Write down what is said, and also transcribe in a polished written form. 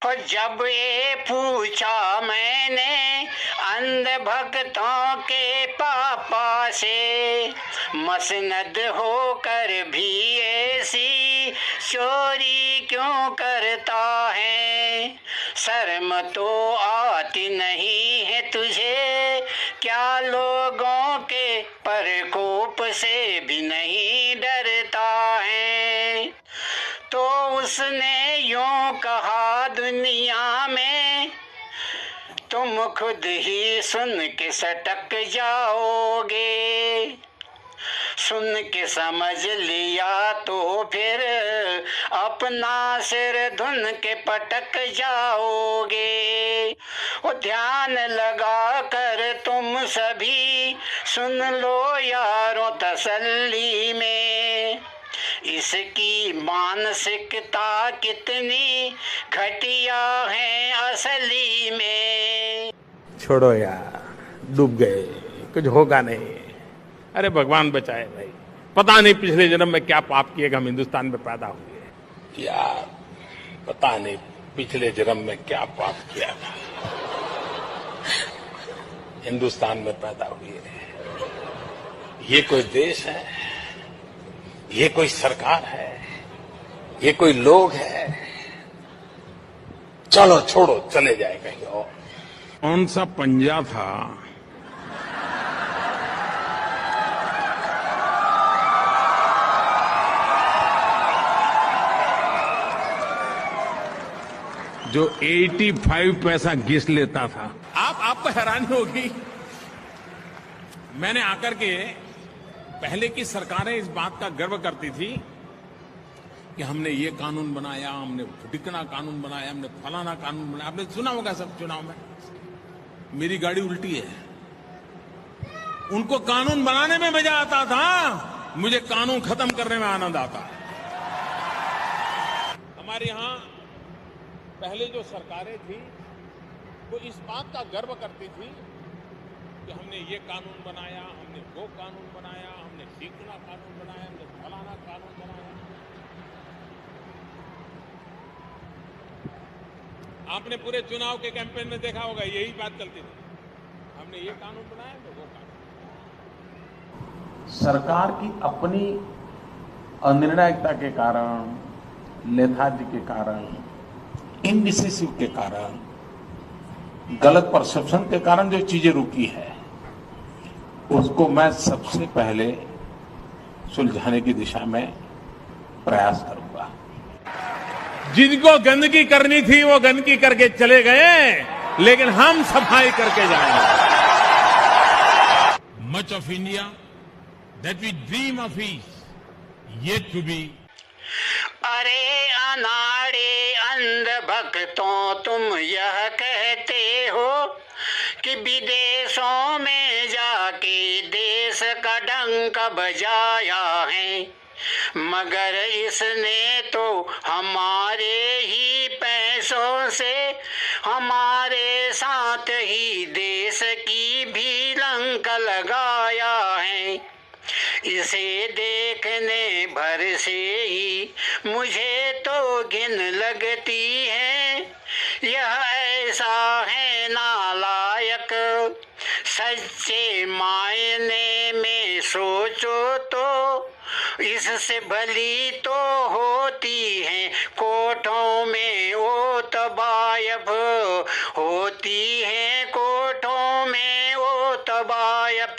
और जब ये पूछा मैंने अंध भक्तों के पापा से, मसनद होकर भी ऐसी चोरी क्यों करता है? शर्म तो आती नहीं है तुझे क्या? लोगों के प्रकोप से भी नहीं डरता है। तो उसने यूं कहा, दुनिया में तुम खुद ही सुन के सटक जाओगे। सुन के समझ लिया तो फिर अपना सिर धुन के पटक जाओगे। वो ध्यान लगा कर तुम सभी सुन लो यारों तसल्ली में, इसकी मानसिकता कितनी घटिया है असली में। छोड़ो यार, डूब गए, कुछ होगा नहीं। अरे भगवान बचाए भाई, पता नहीं पिछले जन्म में क्या पाप किए हम हिंदुस्तान में पैदा हुए यार। पता नहीं पिछले जन्म में क्या पाप किया था, हिंदुस्तान में पैदा हुए। ये कोई देश है? ये कोई सरकार है? ये कोई लोग है? चलो छोड़ो, चले जाए कहीं और। कौन सा पंजा था जो 85 पैसा घिस लेता था? आपको हैरानी होगी, मैंने आकर के, पहले की सरकारें इस बात का गर्व करती थी कि हमने ये कानून बनाया, हमने ढिकना कानून बनाया, हमने फलाना कानून बनाया। आपने सुना होगा सब चुनाव में, मेरी गाड़ी उल्टी है। उनको कानून बनाने में मजा आता था, मुझे कानून खत्म करने में आनंद आता है। हमारे यहां पहले जो सरकारें थी वो इस बात का गर्व करती थी कि हमने ये कानून बनाया, हमने वो कानून बनाया, हमने ढिकना कानून बनाया, हमने फलाना कानून बनाया। आपने पूरे चुनाव के कैंपेन में देखा होगा, यही बात चलती थी, हमने ये कानून बनाया तो वो कानून। सरकार की अपनी अनिर्णायकता के कारण, लेथार्जी के कारण, इनडिसिसिव के कारण, गलत परसेप्शन के कारण जो चीजें रुकी है, उसको मैं सबसे पहले सुलझाने की दिशा में प्रयास करूंगा। जिनको गंदगी करनी थी वो गंदगी करके चले गए, लेकिन हम सफाई करके जाएंगे। Much of India that we dream of is yet to be. अरे अनाड़े अंध भक्तों, तुम यह कहते हो कि विदेशों में जाके देश का डंक बजाया है, मगर इसने तो हमारे ही पैसों से हमारे साथ ही देश की भी लंक लगाया है। इसे देखने भर से ही मुझे तो घिन लगती है, यह ऐसा है नालायक। सच्चे मायने में सोचो तो इससे भली तो होती है कोठों में ओ तबायब, होती है कोठों में ओ तबायब।